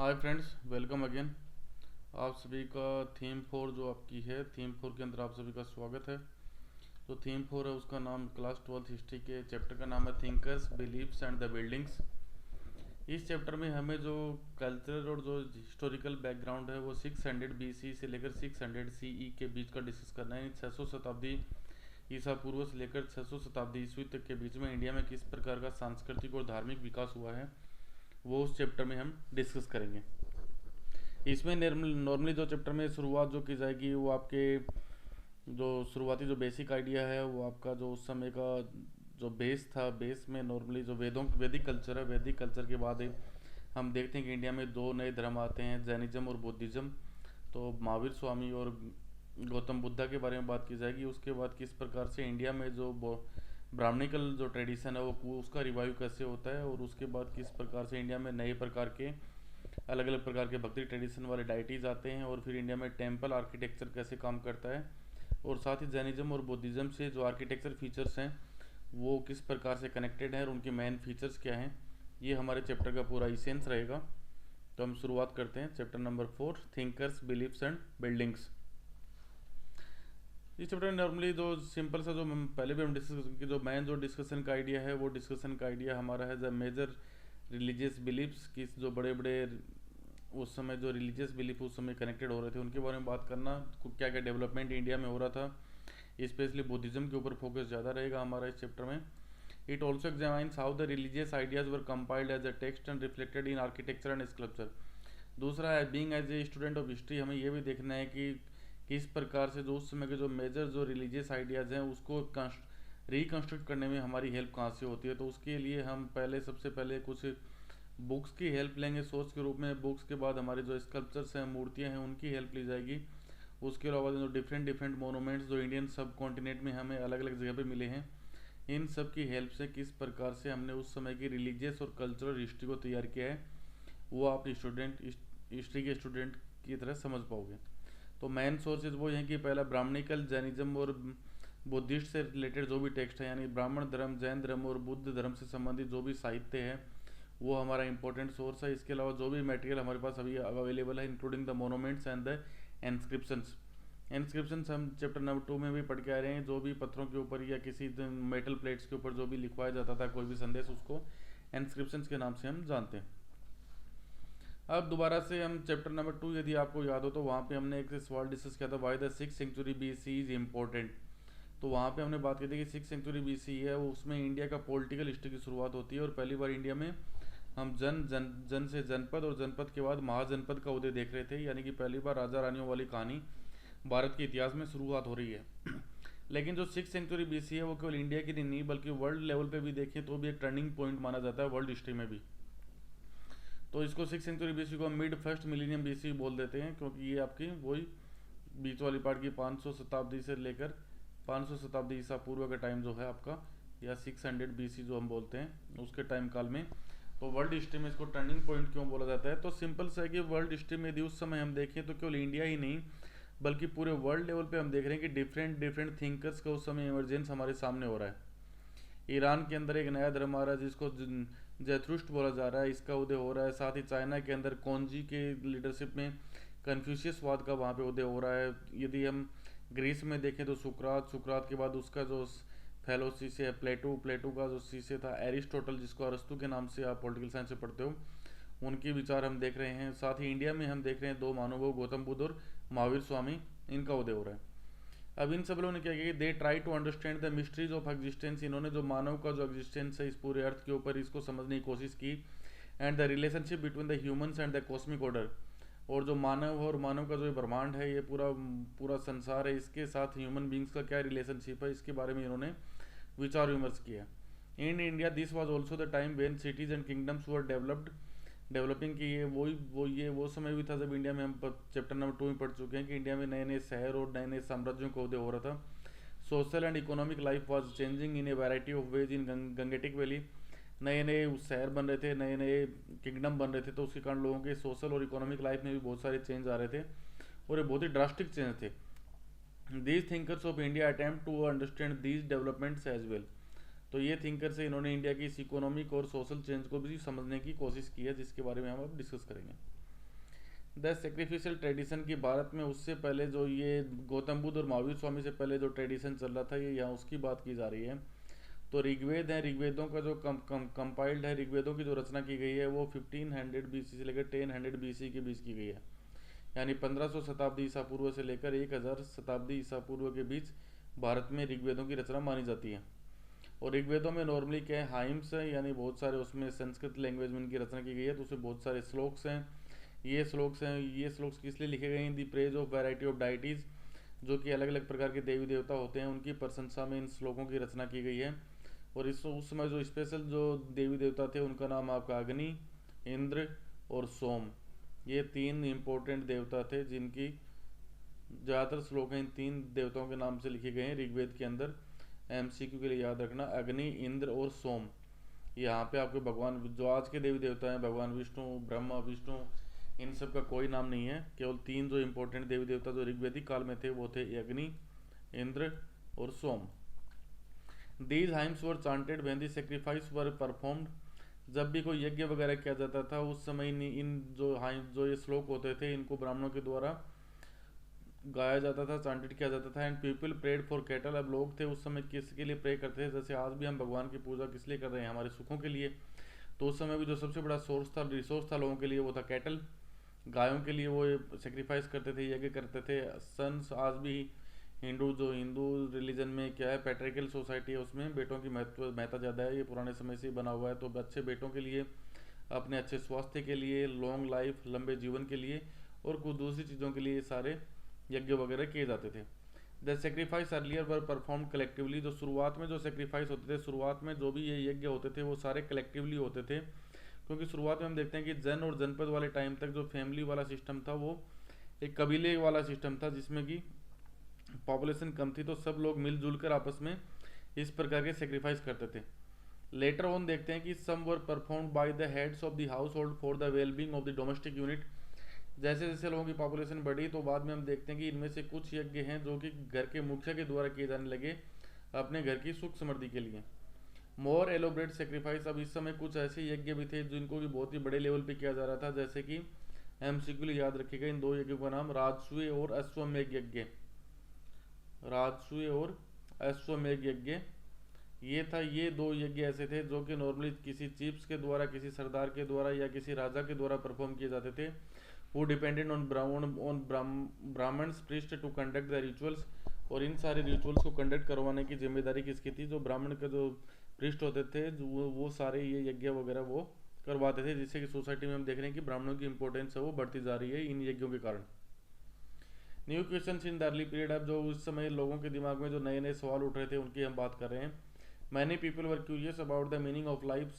Hi friends, welcome again. आप सभी का थीम फोर जो आपकी है, थीम फोर के अंदर आप सभी का स्वागत है। जो थीम फोर है उसका नाम क्लास 12th हिस्ट्री के चैप्टर का नाम है thinkers, beliefs and the buildings. इस चैप्टर में हमें जो कल्चरल और जो हिस्टोरिकल बैकग्राउंड है वो 600 BC से लेकर 600 CE के बीच का डिस्कस करना है। 600 शताब्दी ईसा पूर्व से लेकर 600 शताब्दी ईस्वी तक के बीच में इंडिया में किस प्रकार का सांस्कृतिक और धार्मिक विकास हुआ है वो उस चैप्टर में हम डिस्कस करेंगे। इसमें नॉर्मली जो चैप्टर में शुरुआत जो की जाएगी वो आपके जो शुरुआती जो बेसिक आइडिया है वो आपका जो उस समय का जो बेस था, बेस में नॉर्मली जो वैदिक कल्चर है, वैदिक कल्चर के बाद हम देखते हैं कि इंडिया में दो नए धर्म आते हैं, जैनिज्म और बुद्धिज्म। तो महावीर स्वामी और गौतम बुद्धा के बारे में बात की जाएगी। उसके बाद किस प्रकार से इंडिया में जो ब्राह्मणिकल जो ट्रेडिशन है वो उसका रिवाइव कैसे होता है, और उसके बाद किस प्रकार से इंडिया में नए प्रकार के अलग अलग प्रकार के भक्ति ट्रेडिशन वाले डाइटीज आते हैं, और फिर इंडिया में टेम्पल आर्किटेक्चर कैसे काम करता है, और साथ ही जैनिज्म और बुद्धिज्म से जो आर्किटेक्चर फीचर्स हैं वो किस प्रकार से कनेक्टेड हैं और उनके मेन फीचर्स क्या हैं, ये हमारे चैप्टर का पूरा इसेंस रहेगा। तो हम शुरुआत करते हैं chapter number 4, thinkers, beliefs and buildings. इस चैप्टर में नॉर्मली जो सिंपल सा जो पहले भी हम डिस्कस की जो मेन जो डिस्कशन का आइडिया है वो डिस्कशन का आइडिया हमारा है द मेजर रिलीजियस बिलीव्स की जो बड़े बड़े उस समय जो रिलीजियस बिलीफ उस समय कनेक्टेड हो रहे थे उनके बारे में बात करना, क्या क्या डेवलपमेंट इंडिया में हो रहा था। स्पेशली बुद्धिज्म के ऊपर फोकस ज़्यादा रहेगा हमारा इस चैप्टर में। It also examines how the religious ideas were compiled as a text and reflected in architecture and sculpture. दूसरा है being as a student of history हमें यह भी देखना है कि किस प्रकार से जो उस समय के जो मेजर जो रिलीजियस आइडियाज़ हैं उसको रिकन्स्ट्रक्ट करने में हमारी हेल्प कहाँ से होती है। तो उसके लिए हम पहले सबसे पहले कुछ बुक्स की हेल्प लेंगे सोर्स के रूप में। बुक्स के बाद हमारे जो स्कल्पचर्स हैं, मूर्तियाँ हैं, उनकी हेल्प ली जाएगी। उसके अलावा जो डिफरेंट डिफरेंट मोनूमेंट्स जो इंडियन सब कॉन्टिनेंट में हमें अलग अलग जगह पे मिले हैं, इन सब की हेल्प से किस प्रकार से हमने उस समय की रिलीजियस और कल्चरल हिस्ट्री को तैयार किया है वो आप स्टूडेंट हिस्ट्री के स्टूडेंट की तरह समझ पाओगे। तो मेन सोर्सेज वो हैं कि पहला ब्राह्मणिकल, जैनिज्म और बुद्धिस्ट से रिलेटेड जो भी टेक्स्ट है, यानी ब्राह्मण धर्म, जैन धर्म और बुद्ध धर्म से संबंधित जो भी साहित्य है वो हमारा इंपॉर्टेंट सोर्स है। इसके अलावा जो भी मटेरियल हमारे पास अभी अवेलेबल है including the monuments and the inscriptions. Inscriptions हम चैप्टर नंबर 2 में भी पढ़ के आ रहे हैं। जो भी पत्थरों के ऊपर या किसी मेटल प्लेट्स के ऊपर जो भी लिखवाया जाता था कोई भी संदेश, उसको इंस्क्रिप्शंस के नाम से हम जानते हैं। अब दोबारा से हम चैप्टर नंबर 2 यदि आपको याद हो तो वहाँ पे हमने एक सवाल डिस्कस किया था, why the 6th century BC is important. तो वहाँ पे हमने बात की थी कि 6th century BC है उसमें इंडिया का पॉलिटिकल हिस्ट्री की शुरुआत होती है, और पहली बार इंडिया में हम जन से जनपद और जनपद के बाद महाजनपद का उदय देख रहे थे, यानी कि पहली बार राजा रानियों वाली कहानी भारत के इतिहास में शुरुआत हो रही है। लेकिन जो 6th century BC है वो केवल इंडिया की नहीं बल्कि वर्ल्ड लेवल पे भी देखें तो भी एक टर्निंग पॉइंट माना जाता है वर्ल्ड हिस्ट्री में भी। तो इसको 6th century BC को मिड फर्स्ट मिलीनियम BC बोल देते हैं, क्योंकि ये आपकी वही बीच वाली पार्ट की 500 शताब्दी से लेकर 500 शताब्दी ईसा पूर्व का टाइम जो है आपका, या 600 BC जो हम बोलते हैं उसके टाइम काल में। तो वर्ल्ड हिस्ट्री में इसको टर्निंग पॉइंट क्यों बोला जाता है, तो सिंपल सा है कि वर्ल्ड हिस्ट्री में यदि उस समय हम देखें तो केवल इंडिया ही नहीं बल्कि पूरे वर्ल्ड लेवल पे हम देख रहे हैं कि डिफरेंट डिफरेंट थिंकर्स का उस समय इमरजेंस हमारे सामने हो रहा है। ईरान के अंदर एक नया धर्म आ रहा है जिसको जैथरुस्ट बोला जा रहा है, इसका उदय हो रहा है। साथ ही चाइना के अंदर कौनजी के लीडरशिप में कन्फ्यूशियसवाद का वहाँ पे उदय हो रहा है। यदि हम ग्रीस में देखें तो सुकरात के बाद उसका जो फेलो शिष्य है प्लेटो का जो शिष्य था एरिस्टोटल, जिसको अरस्तु के नाम से आप पॉलिटिकल साइंस से पढ़ते हो, उनके विचार हम देख रहे हैं। साथ ही इंडिया में हम देख रहे हैं दो महानुभाव गौतम बुद्ध और महावीर स्वामी, इनका उदय हो रहा है। अब इन सब लोगों ने क्या किया, they try to understand the mysteries of existence. इन्होंने जो मानव का जो एग्जिस्टेंस है इस पूरे अर्थ के ऊपर, इसको समझने की कोशिश की। And the relationship between the humans and the cosmic order, और जो मानव है और मानव का जो ब्रह्मांड है, ये पूरा पूरा संसार है, इसके साथ ह्यूमन बींग्स का क्या रिलेशनशिप है, इसके बारे में इन्होंने विचार विमर्श किया। In India this was also the time when cities and kingdoms were developing की। ये वो समय भी था जब इंडिया में हम चैप्टर नंबर 2 में पढ़ चुके हैं कि इंडिया में नए नए शहर और नए नए साम्राज्यों का उदय हो रहा था। Social and economic life was changing in a variety of ways in Gangetic valley. नए नए शहर बन रहे थे, नए नए किंगडम बन रहे थे, तो उसके कारण लोगों के सोशल और इकोनॉमिक लाइफ में भी बहुत सारे चेंज आ रहे थे, और ये बहुत ही ड्रास्टिक चेंज थे। These thinkers of India attempt to understand these developments as well. तो ये थिंकर से इन्होंने इंडिया की इस इकोनॉमिक और सोशल चेंज को भी समझने की कोशिश की है, जिसके बारे में हम अब डिस्कस करेंगे। द सेक्रीफिशियल ट्रेडिशन की भारत में उससे पहले जो ये गौतम बुद्ध और महावीर स्वामी से पहले जो ट्रेडिशन चल रहा था, ये यहाँ उसकी बात की जा रही है। तो ऋग्वेद है, ऋग्वेदों का जो कंपाइल्ड है, ऋग्वेदों की जो रचना की गई है वो 1500 बीसी से लेकर 1000 बीसी के बीच की गई है। यानी 1500 शताब्दी ईसा पूर्व से लेकर 1000 शताब्दी ईसा पूर्व के बीच भारत में ऋग्वेदों की रचना मानी जाती है। और ऋग्वेदों में नॉर्मली क्या है, हाइम्स है, यानी बहुत सारे उसमें संस्कृत लैंग्वेज में इनकी रचना की गई है, तो उसमें बहुत सारे श्लोक्स हैं। ये श्लोक्स किस लिए लिखे गए हैं? The praise of variety of deities, जो कि अलग अलग प्रकार के देवी देवता होते हैं, उनकी प्रशंसा में इन श्लोकों की रचना की गई है। और इस उस समय जो स्पेशल जो देवी देवता थे उनका नाम आपका अग्नि, इंद्र और सोम, ये तीन इंपॉर्टेंट देवता थे जिनकी ज़्यादातर श्लोक इन तीन देवताओं के नाम से लिखे गए हैं ऋग्वेद के अंदर। एमसीक्यू के लिए याद रखना, अग्नि, इंद्र और सोम। यहाँ पे आपके भगवान जो आज के देवी देवता हैं, भगवान विष्णु, ब्रह्मा, विष्णु, इन सब का कोई नाम नहीं है। केवल तीन जो इंपॉर्टेंट देवी देवता जो ऋग्वेदिक काल में थे वो थे अग्नि, इंद्र और Soma. These hymns were chanted when the sacrifice were performed, जब भी कोई यज्ञ वगैरह किया जाता था उस समय इन जो हाइम जो ये श्लोक होते थे इनको ब्राह्मणों के द्वारा गाया जाता था, चांटेड किया जाता था। And people prayed for cattle, अब लोग थे उस समय किसके लिए प्रे करते थे? जैसे आज भी हम भगवान की पूजा किस लिए कर रहे हैं? हमारे सुखों के लिए। तो उस समय भी जो सबसे बड़ा रिसोर्स था लोगों के लिए वो था कैटल, गायों के लिए वो सेक्रीफाइस करते थे, यज्ञ करते थे। सन्स आज भी हिंदू रिलीजन में क्या है, पैट्रिकल सोसाइटी है, उसमें बेटों की महत्ता ज़्यादा है, ये पुराने समय से ही बना हुआ है। तो अच्छे बेटों के लिए, अपने अच्छे स्वास्थ्य के लिए, लॉन्ग लाइफ, लंबे जीवन के लिए और कुछ दूसरी चीज़ों के लिए सारे यज्ञ वगैरह किए जाते थे। The sacrifice earlier were perform collectively, जो शुरुआत में जो सेक्रीफाइस होते थे, शुरुआत में जो भी ये यज्ञ होते थे वो सारे कलेक्टिवली होते थे। क्योंकि शुरुआत में हम देखते हैं कि जन और जनपद वाले टाइम तक जो फैमिली वाला सिस्टम था वो एक कबीले वाला सिस्टम था, जिसमें कि पॉपुलेशन कम थी, तो सब लोग मिलजुल कर आपस में इस प्रकार के सेक्रीफाइस करते थे। लेटर ऑन देखते हैं कि some were performed by the heads of the household for the wellbeing of the domestic unit. जैसे जैसे लोगों की पॉपुलेशन बढ़ी तो बाद में हम देखते हैं कि इनमें से कुछ यज्ञ हैं जो कि घर के मुखिया के द्वारा किए जाने लगे अपने घर की सुख समृद्धि के लिए। मोर एलोब्रेट सेक्रीफाइस, अब इस समय कुछ ऐसे यज्ञ भी थे जिनको भी बहुत ही बड़े लेवल पे किया जा रहा था, जैसे कि एमसीक्यू याद रखिएगा इन दो यज्ञों का नाम, राजसूय और अश्वमेध यज्ञ। राजसूय और अश्वमेध यज्ञ ये था, ये दो यज्ञ ऐसे थे जो कि नॉर्मली किसी चीफ्स के द्वारा, किसी सरदार के द्वारा या किसी राजा के द्वारा परफॉर्म किए जाते थे। वो dependent on Brahmins priest to conduct the rituals, और इन सारे रिचुअल्स को कंडक्ट करवाने की जिम्मेदारी किसकी थी? जो ब्राह्मण के जो प्रीस्ट होते थे, जो वो सारे ये यज्ञ वगैरह वो करवाते थे, जिससे कि सोसाइटी में हम देख रहे हैं कि ब्राह्मणों की इंपॉर्टेंस है वो बढ़ती जा रही है इन यज्ञों के कारण। New question in the early period, अब जो उस समय लोगों के दिमाग में जो नए नए सवाल उठ रहे थे उनकी हम बात कर रहे हैं। Many people were curious about the meaning of life,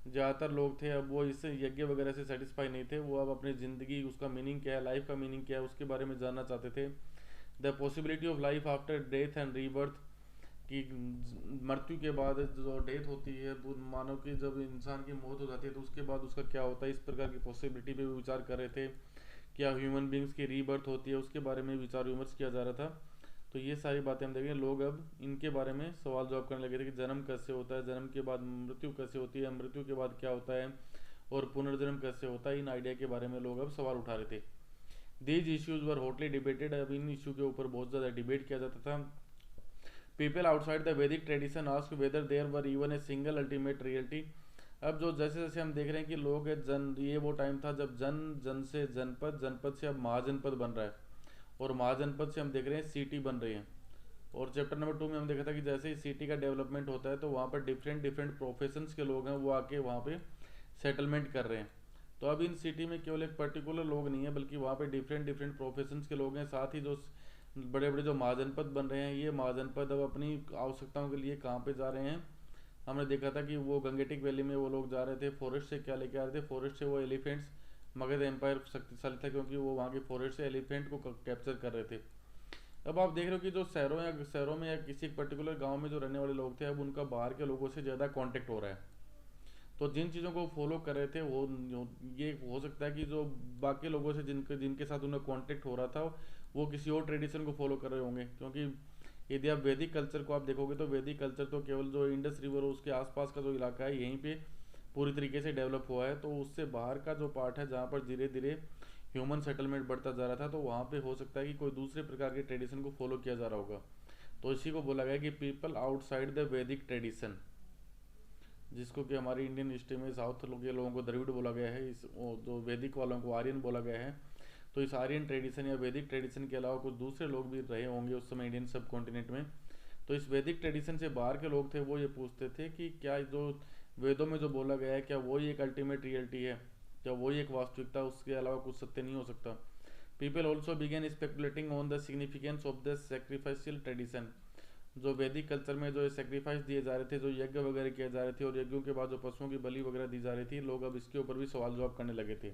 ज़्यादातर लोग थे अब वो इससे यज्ञ वगैरह से सेटिस्फाई नहीं थे, वो अब अपनी ज़िंदगी उसका मीनिंग क्या है, लाइफ का मीनिंग क्या है, उसके बारे में जानना चाहते थे। The possibility of life after death and rebirth, कि मृत्यु के बाद जो डेथ होती है, मानव की जब इंसान की मौत हो जाती है तो उसके बाद उसका क्या होता है, इस प्रकार की पॉसिबिलिटी पे भी विचार कर रहे थे। क्या ह्यूमन बींग्स की रीबर्थ होती है, उसके बारे में विचार विमर्श किया जा रहा था। तो ये सारी बातें हम देखेंगे, लोग अब इनके बारे में सवाल जवाब करने लगे थे कि जन्म कैसे होता है, जन्म के बाद मृत्यु कैसे होती है, मृत्यु के बाद क्या होता है और पुनर्जन्म कैसे होता है, इन आइडिया के बारे में लोग अब सवाल उठा रहे थे। These issues were hotly debated, अब इन इशू के ऊपर बहुत ज़्यादा डिबेट किया जाता था। People outside the Vedic tradition ask whether there were even a single ultimate reality, अब जो जैसे जैसे हम देख रहे हैं कि लोग ये वो टाइम था जब जन से जनपद, जनपद से अब महाजनपद बन रहा है, और महाजनपद से हम देख रहे हैं सिटी बन रही है। और चैप्टर नंबर 2 में हम देखा था कि जैसे ही सिटी का डेवलपमेंट होता है तो वहाँ पर डिफरेंट प्रोफेशंस के लोग हैं वो आके वहाँ पे सेटलमेंट कर रहे हैं। तो अब इन सिटी में केवल एक पर्टिकुलर लोग नहीं है, बल्कि वहाँ पे डिफरेंट प्रोफेशंस के लोग हैं। साथ ही जो बड़े बड़े जो महाजनपद बन रहे हैं, ये महाजनपद अब अपनी आवश्यकताओं के लिए कहाँ पे जा रहे हैं? हमने देखा था कि वो गंगेटिक वैली में वो लोग जा रहे थे, फॉरेस्ट से क्या लेके आ रहे थे? फॉरेस्ट से वो एलिफेंट्स, मगध एम्पायर शक्तिशाली था क्योंकि वो वहाँ के फॉरेस्ट से एलिफेंट को कैप्चर कर रहे थे। अब आप देख रहे हो कि जो शहरों में या किसी पर्टिकुलर गांव में जो रहने वाले लोग थे, अब उनका बाहर के लोगों से ज़्यादा कांटेक्ट हो रहा है। तो जिन चीज़ों को फॉलो कर रहे थे वो ये हो सकता है कि जो बाकी लोगों से जिनके जिनके साथ उन्हें कांटेक्ट हो रहा था वो किसी और ट्रेडिशन को फॉलो कर रहे होंगे। क्योंकि यदि आप वैदिक कल्चर को आप देखोगे तो वैदिक कल्चर तो केवल जो इंडस रिवर और उसके आसपास का जो इलाका है यहीं पे पूरी तरीके से डेवलप हुआ है। तो उससे बाहर का जो पार्ट है जहाँ पर धीरे धीरे ह्यूमन सेटलमेंट बढ़ता जा रहा था, तो वहाँ पे हो सकता है कि कोई दूसरे प्रकार के ट्रेडिशन को फॉलो किया जा रहा होगा। तो इसी को बोला गया कि people outside the Vedic tradition, जिसको कि हमारी इंडियन हिस्ट्री में साउथ के लोगों को द्रविड़ बोला गया है, इस जो वैदिक वालों को आर्यन बोला गया है। तो इस आर्यन ट्रेडिशन या वैदिक ट्रेडिशन के अलावा कुछ दूसरे लोग भी रहे होंगे उस समय इंडियन सब कॉन्टिनेंट में। तो इस वैदिक ट्रेडिशन से बाहर के लोग थे, वो ये पूछते थे कि क्या जो वेदों में जो बोला गया है, क्या वही एक अल्टीमेट रियलिटी है, क्या वही एक वास्तविकता, उसके अलावा कुछ सत्य नहीं हो सकता। People also begin speculating on the significance of the sacrificial tradition. जो वैदिक कल्चर में जो सेक्रीफाइस दिए जा रहे थे, जो यज्ञ वगैरह किए जा रहे थे, और यज्ञों के बाद जो पशुओं की बलि वगैरह दी जा रही थी, लोग अब इसके ऊपर भी सवाल जवाब करने लगे थे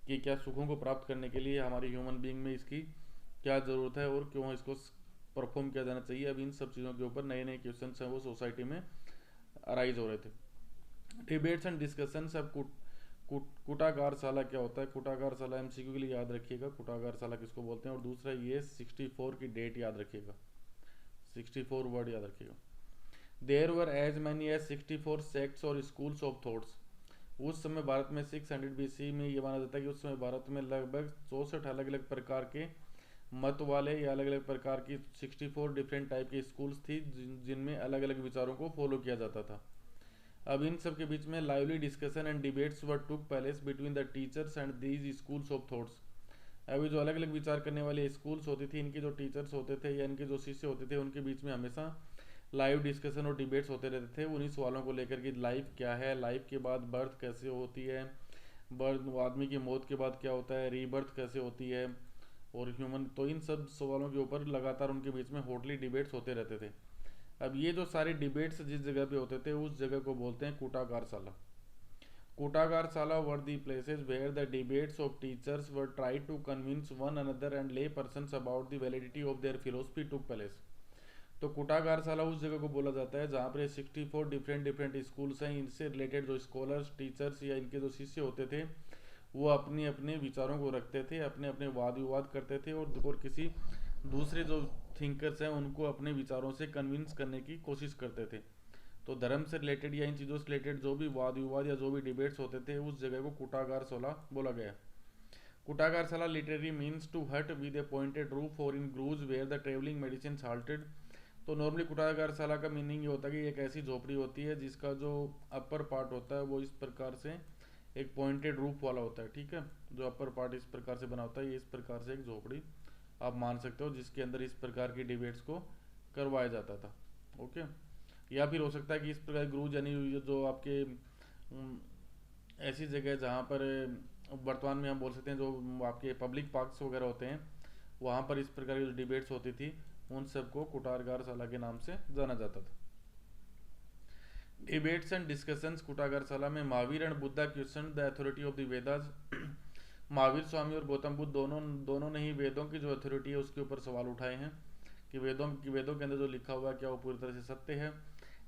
कि क्या सुखों को प्राप्त करने के लिए हमारी ह्यूमन बीइंग में इसकी क्या ज़रूरत है और क्यों इसको परफॉर्म किया जाना चाहिए। अब इन सब चीज़ों के ऊपर नए नए क्वेश्चन हैं वो सोसाइटी में अराइज हो रहे थे। Debates and discussion. अब कुटागारशाला क्या होता है? कुटागारशाला एमसीक्यू के लिए याद रखिएगा, कुटागारशाला किसको बोलते हैं। और दूसरा ये 64 की डेट याद रखिएगा, 64 वर्ड याद रखिएगा। There were as many as 64 sects or schools of thoughts. उस समय भारत में 600 बीसी में ये माना जाता है कि उस समय भारत में लगभग 64 अलग अलग प्रकार के मत वाले या अलग अलग प्रकार की 64 डिफरेंट टाइप की स्कूल्स थी, जिनमें अलग अलग विचारों को फॉलो किया जाता था। अब इन सब के बीच में lively discussion and debates were took place between the teachers and these schools of thoughts. अभी जो अलग अलग विचार करने वाले स्कूल्स होती थी, इनके जो टीचर्स होते थे या इनके जो शिष्य होते थे, उनके बीच में हमेशा लाइव डिस्कशन और डिबेट्स होते रहते थे उन्हीं सवालों को लेकर कि लाइफ क्या है, लाइफ के बाद बर्थ कैसे होती है, बर्थ आदमी की मौत के बाद क्या होता है, रीबर्थ कैसे होती है, और ह्यूमन। तो इन सब सवालों के ऊपर लगातार उनके बीच में हॉटली डिबेट्स होते रहते थे। अब ये जो सारे डिबेट्स जिस जगह पे होते थे, उस जगह को बोलते हैं kutagarashala. Kutagarashala were the places where the debates of teachers were try to convince one another and lay persons about the validity of their philosophy took place. तो कुटागारशाला उस जगह को बोला जाता है जहाँ पर 64 डिफरेंट स्कूल्स हैं, इनसे रिलेटेड जो स्कॉलर्स, टीचर्स या इनके जो शिष्य होते थे, वो अपने अपने विचारों को रखते थे, अपने अपने वाद विवाद करते थे, और किसी दूसरे जो थिंकर्स हैं उनको अपने विचारों से कन्विंस करने की कोशिश करते थे। तो धर्म से रिलेटेड या इन चीज़ों से रिलेटेड जो भी वाद विवाद या जो भी डिबेट्स होते थे, उस जगह को कुटागारशाला बोला गया। कुटागारशाला लिटरेरी मीन्स टू हट विद ए पॉइंटेड रूफ और इन ग्रूज वेयर द ट्रेवलिंग मेडिसिन हाल्टेड। तो नॉर्मली कुटागारशाला का मीनिंग ये होता है कि एक ऐसी झोपड़ी होती है जिसका जो अपर पार्ट होता है वो इस प्रकार से एक पॉइंटेड रूफ वाला होता है, ठीक है। जो अपर पार्ट इस प्रकार से बना होता है, ये इस प्रकार से एक झोपड़ी आप मान सकते हो, जिसके अंदर इस प्रकार की डिबेट्स को करवाया जाता था, ओके। या फिर हो सकता है कि इस प्रकार ग्रूज यानी जो आपके ऐसी जगह जहाँ पर वर्तमान में हम बोल सकते हैं जो आपके पब्लिक पार्क्स वगैरह होते हैं, वहाँ पर इस प्रकार की जो डिबेट्स होती थी, उन सबको कुटागारशाला के नाम से जाना जाता था। डिबेट्स एंड डिस्कशंस कुटागारशाला में Mahavir and Buddha question the authority of the Vedas. Mahavir Swami और गौतम बुद्ध दोनों ने ही वेदों की जो अथॉरिटी है उसके ऊपर सवाल उठाए हैं कि वेदों के अंदर जो लिखा हुआ है क्या वो पूरी तरह से सत्य है।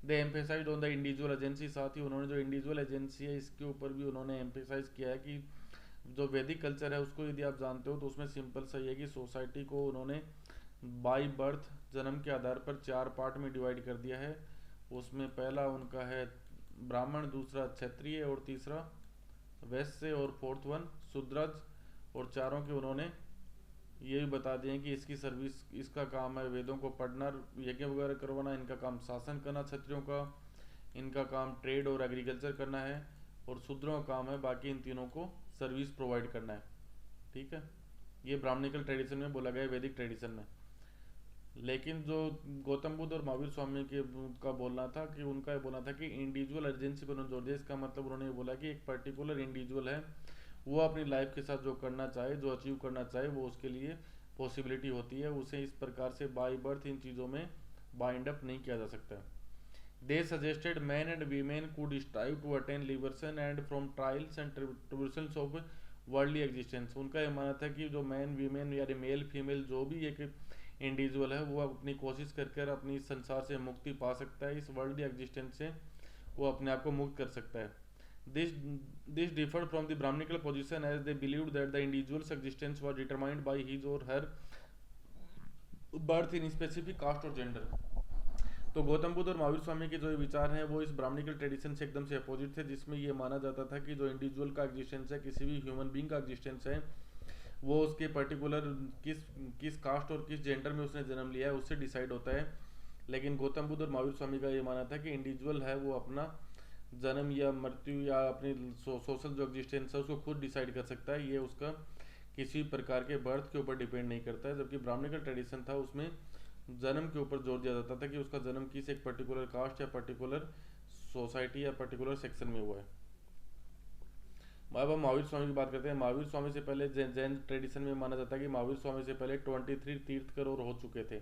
They emphasize on the individual agency. साथ ही उन्होंने जो इंडिविजुअल एजेंसी है इसके ऊपर भी उन्होंने एम्फेसाइज किया है कि जो वैदिक कल्चर है उसको यदि आप जानते हो तो उसमें सिंपल सा है कि सोसाइटी को उन्होंने बाई बर्थ, जन्म के आधार पर 4 पार्ट में डिवाइड कर दिया है। उसमें पहला उनका है ब्राह्मण, दूसरा क्षत्रिय, और तीसरा वैश्य, और फोर्थ वन शूद्रज। और चारों के उन्होंने ये भी बता दिए कि इसकी सर्विस, इसका काम है वेदों को पढ़ना, यज्ञ वगैरह करवाना, इनका काम शासन करना क्षत्रियों का, इनका काम ट्रेड और एग्रीकल्चर करना है, और शूद्रों का काम है बाकी इन तीनों को सर्विस प्रोवाइड करना है, ठीक है। ये ब्राह्मणिकल ट्रेडिशन में बोला गया, वैदिक ट्रेडिशन में। लेकिन जो गौतम बुद्ध और महावीर स्वामी के का बोलना था कि उनका ये बोलना था कि इंडिविजुअल अर्जेंसी पर उन्होंने जोर दिया। इसका मतलब उन्होंने ये बोला कि एक पर्टिकुलर इंडिविजुअल है, वो अपनी लाइफ के साथ जो करना चाहे, जो अचीव करना चाहे, वो उसके लिए पॉसिबिलिटी होती है। उसे इस प्रकार से बाय बर्थ इन चीज़ों में बाइंड अप नहीं किया जा सकता। They suggested men and women could strive to attain liberation and from trials and tribulations of worldly existence. उनका यह मानना था कि जो मैन वीमेन यानी मेल फीमेल जो भी एक इंडिविजुअल है, वो अपनी कोशिश कर अपनी संसार से मुक्ति पा सकता है, इस वर्ल्ड एग्जिस्टेंस से वो अपने आप को मुक्त कर सकता है। This differed from the Brahmanical position as they believed that the individual's existence was determined by his or her birth in specific caste or gender. तो गौतम बुद्ध और महावीर स्वामी के जो विचार हैं वो इस ब्राह्मणिकल ट्रेडिशन से एकदम से अपोजिट थे, जिसमें ये माना जाता था कि जो इंडिविजुअल का एग्जिस्टेंस है, किसी भी ह्यूमन बीइंग का एग्जिस्टेंस है, वो उसके पर्टिकुलर किस किस कास्ट और किस जेंडर में उसने जन्म लिया है उससे डिसाइड होता है। लेकिन गौतम बुद्ध और महावीर स्वामी का ये मानना था कि इंडिविजुअल है वो अपना जन्म या मृत्यु या अपनी सोशल जो एग्जिस्टेंस है उसको खुद डिसाइड कर सकता है, ये उसका किसी प्रकार के बर्थ के ऊपर डिपेंड नहीं करता है। जबकि ब्राह्मणिकल ट्रेडिशन था उसमें जन्म के ऊपर जोर दिया जाता था कि उसका जन्म किस एक पर्टिकुलर कास्ट या पर्टिकुलर सोसाइटी या पर्टिकुलर सेक्शन में हुआ है। अब हम महावीर स्वामी की बात करते हैं। महावीर स्वामी से पहले जैन ट्रेडिशन में माना जाता है कि महावीर स्वामी से पहले 23 तीर्थकर और हो चुके थे।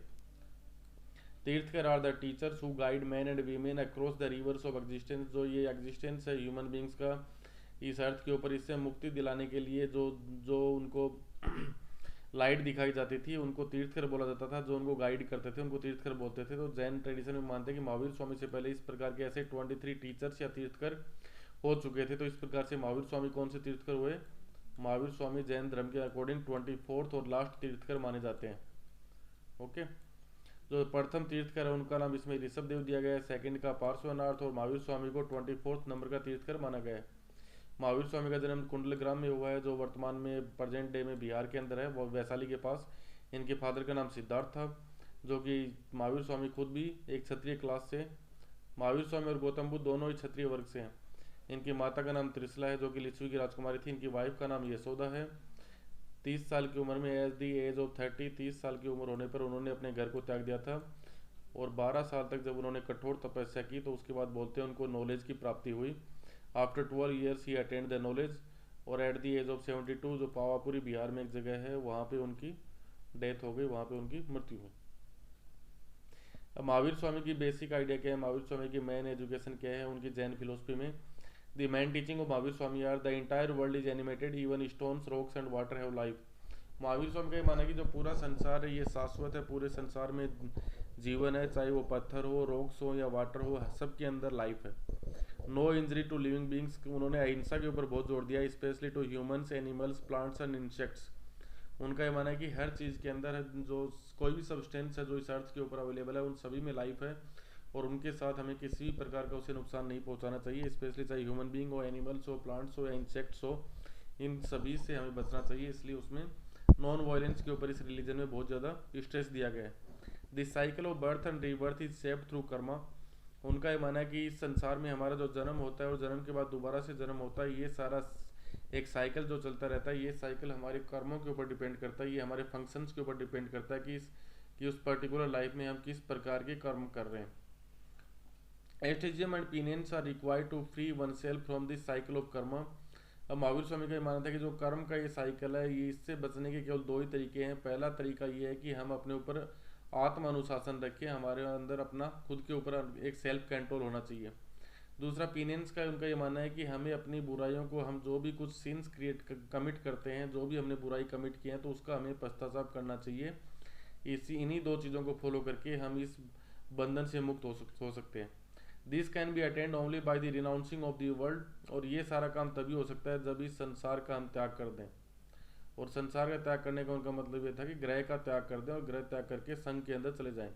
Tirthankar are the teachers who guide men and women across the rivers of existence. जो ये एग्जिस्टेंस है ह्यूमन बींग्स का इस अर्थ के ऊपर, इससे मुक्ति दिलाने के लिए जो जो उनको लाइट दिखाई जाती थी उनको तीर्थकर बोला जाता था। जो उनको गाइड करते थे उनको तीर्थकर बोलते थे। तो जैन ट्रेडिशन में मानते हैं कि महावीर स्वामी से पहले इस प्रकार के ऐसे 23 टीचर्स या तीर्थकर हो चुके थे। तो इस प्रकार से महावीर स्वामी कौन से तीर्थकर हुए? महावीर स्वामी जैन धर्म के अकॉर्डिंग 24th और लास्ट तीर्थकर माने जाते हैं। ओके, जो प्रथम तीर्थकर है उनका नाम इसमें ऋषभ देव दिया गया है, सेकंड का पार्श्वनाथ, और महावीर स्वामी को 24th नंबर का तीर्थकर माना गया है। महावीर स्वामी का जन्म कुंडलग्राम में हुआ है, जो वर्तमान में प्रेजेंट डे में बिहार के अंदर है, वो वैशाली के पास। इनके फादर का नाम सिद्धार्थ था, जो कि महावीर स्वामी खुद भी एक क्षत्रिय क्लास से। महावीर स्वामी और गौतम बुद्ध दोनों ही क्षत्रिय वर्ग से हैं। इनकी माता का नाम त्रिशला है, जो कि लिच्छवी की राजकुमारी थी। इनकी वाइफ का नाम यशोदा है। 30 साल की उम्र में एज दी एज ऑफ 30 साल की उम्र होने पर उन्होंने अपने घर को त्याग दिया था। और 12 साल तक जब उन्होंने कठोर तपस्या की तो उसके बाद बोलते हैं उनको नॉलेज की प्राप्ति हुई। After 12 years he attend the knowledge. और एट द एज ऑफ 72 जो पावापुरी बिहार में एक जगह है वहाँ पे उनकी डेथ हो गई, वहाँ पे उनकी मृत्यु हुई। अब महावीर स्वामी की बेसिक आइडिया क्या है, महावीर स्वामी की मेन एजुकेशन क्या है उनकी जैन फिलोसफी में? The main teaching of Mahavir Swami are the entire world is animated, even stones rocks and water have life. Mahavir Swami का ये माना है कि जो पूरा संसार है ये शाश्वत है, पूरे संसार में जीवन है, चाहे वो पत्थर हो, रॉक्स हो या वाटर हो, सबके अंदर लाइफ है। No injury to living beings, उन्होंने अहिंसा के ऊपर बहुत जोर दिया, specially to humans, animals, plants and insects. उनका ये मानना है कि हर चीज़ के अंदर जो कोई भी सब्सटेंस है जो इस अर्थ के ऊपर अवेलेबल है उन सभी में लाइफ है, और उनके साथ हमें किसी भी प्रकार का उसे नुकसान नहीं पहुंचाना चाहिए। स्पेशली चाहे ह्यूमन बींग हो, एनिमल्स हो, प्लांट्स हो या इंसेक्ट्स हो, इन सभी से हमें बचना चाहिए। इसलिए उसमें नॉन वायलेंस के ऊपर इस रिलीजन में बहुत ज़्यादा स्ट्रेस दिया गया है। This cycle of birth and rebirth is shaped through Karma. उनका ये मानना है कि इस संसार में हमारा जो जन्म होता है और जन्म के बाद दोबारा से जन्म होता है, ये सारा एक साइकिल जो चलता रहता है, ये साइकिल हमारे कर्मों के ऊपर डिपेंड करता है, ये हमारे फंक्शंस के ऊपर डिपेंड करता है कि उस पर्टिकुलर लाइफ में हम किस प्रकार के कर्म कर रहे हैं। Asceticism and penances are required to free oneself from this cycle of karma. अब महावीर स्वामी का ये मानना था कि जो कर्म का ये साइकिल है, ये इससे बचने के केवल दो ही तरीके हैं। पहला तरीका ये है कि हम अपने ऊपर आत्म अनुशासन रखें, हमारे अंदर अपना खुद के ऊपर एक सेल्फ कंट्रोल होना चाहिए। दूसरा पीनियंस का उनका ये मानना है कि हमें अपनी बुराइयों को, हम जो भी कुछ सिंस कमिट करते हैं, जो भी हमने बुराई कमिट किए हैं तो उसका हमें पश्चाताप करना चाहिए। इन्हीं दो चीज़ों को फॉलो करके हम इस बंधन से मुक्त हो सकते हैं। This can be attend only by the renouncing of the world. और ये सारा काम तभी हो सकता है जब इस संसार का हम त्याग कर दें। और संसार का त्याग करने का उनका मतलब ये था कि ग्रह का त्याग कर दें और ग्रह त्याग करके संघ के अंदर चले जाएं।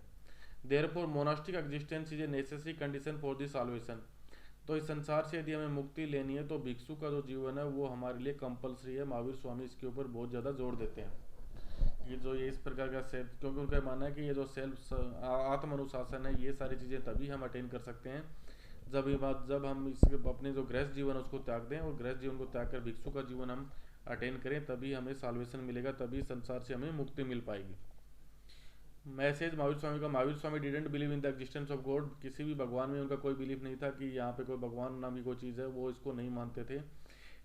Therefore monastic existence is a necessary condition for the solvation. तो इस संसार से यदि हमें मुक्ति लेनी है तो भिक्षु का जो जीवन है वो हमारे लिए कंपलसरी है। महावीर स्वामी इसके ऊपर बहुत ज़्यादा जोर देते हैं कि जो ये इस प्रकार का सेल्फ, क्योंकि उनका मानना है कि ये जो सेल्फ आत्म अनुशासन है, ये सारी चीज़ें तभी हम अटेन कर सकते हैं जब हम इसके अपने जो गृहस्थ जीवन है उसको त्याग दें, और गृहस्थ जीवन को त्याग कर भिक्षु का जीवन हम अटेन करें, तभी हमें साल्वेशन मिलेगा, तभी संसार से हमें मुक्ति मिल पाएगी। मैसेज महावीर स्वामी का, Mahavir Swami didn't believe in the existence of God. किसी भी भगवान में उनका कोई बिलीफ नहीं था कि यहाँ पे कोई भगवान नाम की कोई चीज़ है, वो इसको नहीं मानते थे।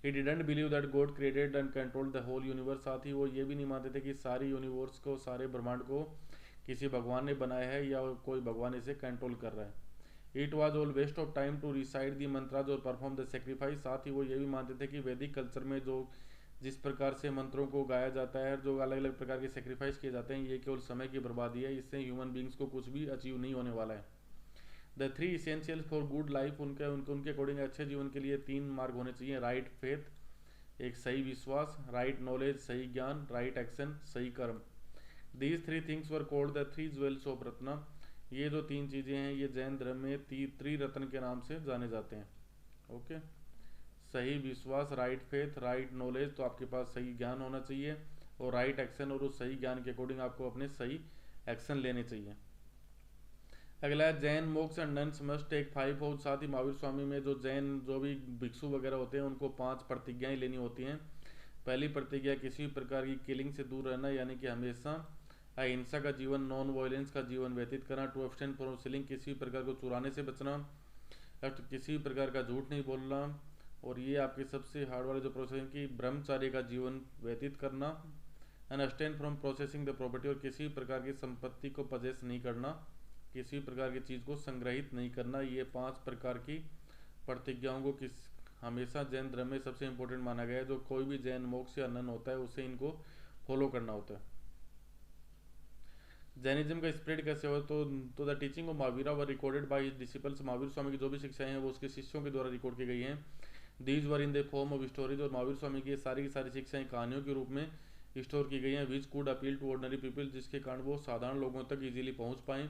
He didn't believe that God created and control the whole universe. साथ ही वो ये भी नहीं मानते थे कि सारी यूनिवर्स को, सारे ब्रह्मांड को किसी भगवान ने बनाया है या कोई भगवान इसे कंट्रोल कर रहा है। It was all waste of time to recite the mantras और परफॉर्म द सेक्रीफाइस। साथ ही वो ये भी मानते थे कि वैदिक कल्चर में जो जिस प्रकार से मंत्रों को गाया जाता है, जो अलग अलग प्रकार के सेक्रीफाइस किए जाते हैं, ये केवल समय की बर्बादी है, इससे ह्यूमन बींग्स को कुछ भी अचीव नहीं होने वाला है। The 3 essentials for good life, उनके अकॉर्डिंग अच्छे जीवन के लिए 3 मार्ग होने चाहिए। राइट फेथ, एक सही विश्वास, राइट नॉलेज, सही ज्ञान, राइट एक्शन, सही कर्म। These 3 things were called the 3 jewels of Ratna. ये जो 3 चीज़ें हैं ये जैन धर्म में त्रिरत्न के नाम से जाने जाते हैं। ओके, सही विश्वास, राइट फेथ, राइट नॉलेज, तो आपके पास सही ज्ञान होना चाहिए, और राइट एक्शन, और उस सही ज्ञान के अकॉर्डिंग आपको अपने सही एक्शन लेने चाहिए। अगला है Jain monks and nuns must take 5 oath. साथ ही महावीर स्वामी में जो जैन जो भी भिक्षु वगैरह होते हैं उनको 5 प्रतिज्ञाएं लेनी होती हैं। पहली प्रतिज्ञा किसी भी प्रकार की किलिंग से दूर रहना, यानी कि हमेशा अहिंसा का जीवन, नॉन वायलेंस का जीवन व्यतीत करना। टू एब्सटेन फ्रॉम स्टीलिंग, किसी भी प्रकार को चुराने से बचना। किसी भी प्रकार का झूठ नहीं बोलना। और ये आपके सबसे हार्ड वाले जो प्रोसेस है कि ब्रह्मचार्य का जीवन व्यतीत करना। And abstain from processing the property, और किसी भी प्रकार की संपत्ति को पजेस नहीं करना, किसी भी प्रकार की चीज़ को संग्रहित नहीं करना। ये 5 प्रकार की प्रतिज्ञाओं को हमेशा जैन धर्म में सबसे इंपॉर्टेंट माना गया है। जो कोई भी जैन मोक्ष या नन होता है उसे इनको फॉलो करना होता है। जैनिज्म का स्प्रेड कैसे हुआ, तो the teaching of Mahavira were recorded by his disciples. Mahavir Swami की जो भी शिक्षाएं हैं वो उसके शिष्यों के द्वारा रिकॉर्ड की गई हैं। These were in the form of stories, और महावीर स्वामी की सारी शिक्षाएं कहानियों के रूप में स्टोर की गई हैं। Which could appeal to ordinary people, जिसके कारण वो साधारण लोगों तक इजीली पहुंच पाएँ।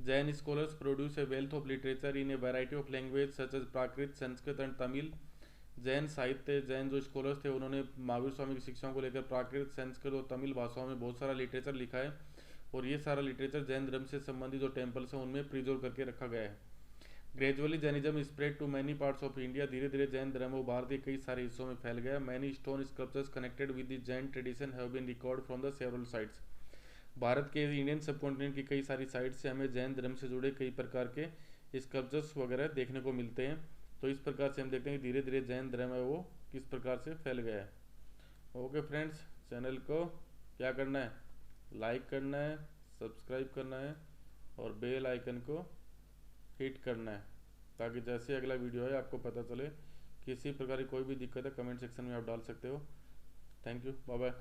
Jain scholars produce a wealth of literature in a variety of language such as Prakrit, Sanskrit and Tamil. Jain साहित्य, जैन जो स्कॉलर्स थे उन्होंने महावीर स्वामी की शिक्षाओं को लेकर प्राकृत, संस्कृत और तमिल भाषाओं में बहुत सारा लिटरेचर लिखा है। और ये सारा लिटरेचर जैन धर्म से संबंधित जो टेम्पल्स हैं उनमें प्रिजर्व करके रखा गया है। Gradually Jainism spread to many parts of India. धीरे धीरे जैन धर्म वो भारत के कई सारे हिस्सों में फैल गया। Many stone sculptures connected with the Jain tradition have been record from the several sites. Bharat के इंडियन सबकॉन्टिनेंट की कई सारी साइट से हमें जैन धर्म से जुड़े कई प्रकार के स्कल्पचर्स वगैरह देखने को मिलते हैं। तो इस प्रकार से हम देखते हैं कि धीरे धीरे जैन धर्म है वो किस प्रकार से फैल गया है। ओके फ्रेंड्स, चैनल को क्या करना है, लाइक करना है, सब्सक्राइब करना है और बेल आइकन को हिट करना है, ताकि जैसे अगला वीडियो है आपको पता चले। किसी प्रकार की कोई भी दिक्कत है कमेंट सेक्शन में आप डाल सकते हो। Thank you, bye bye.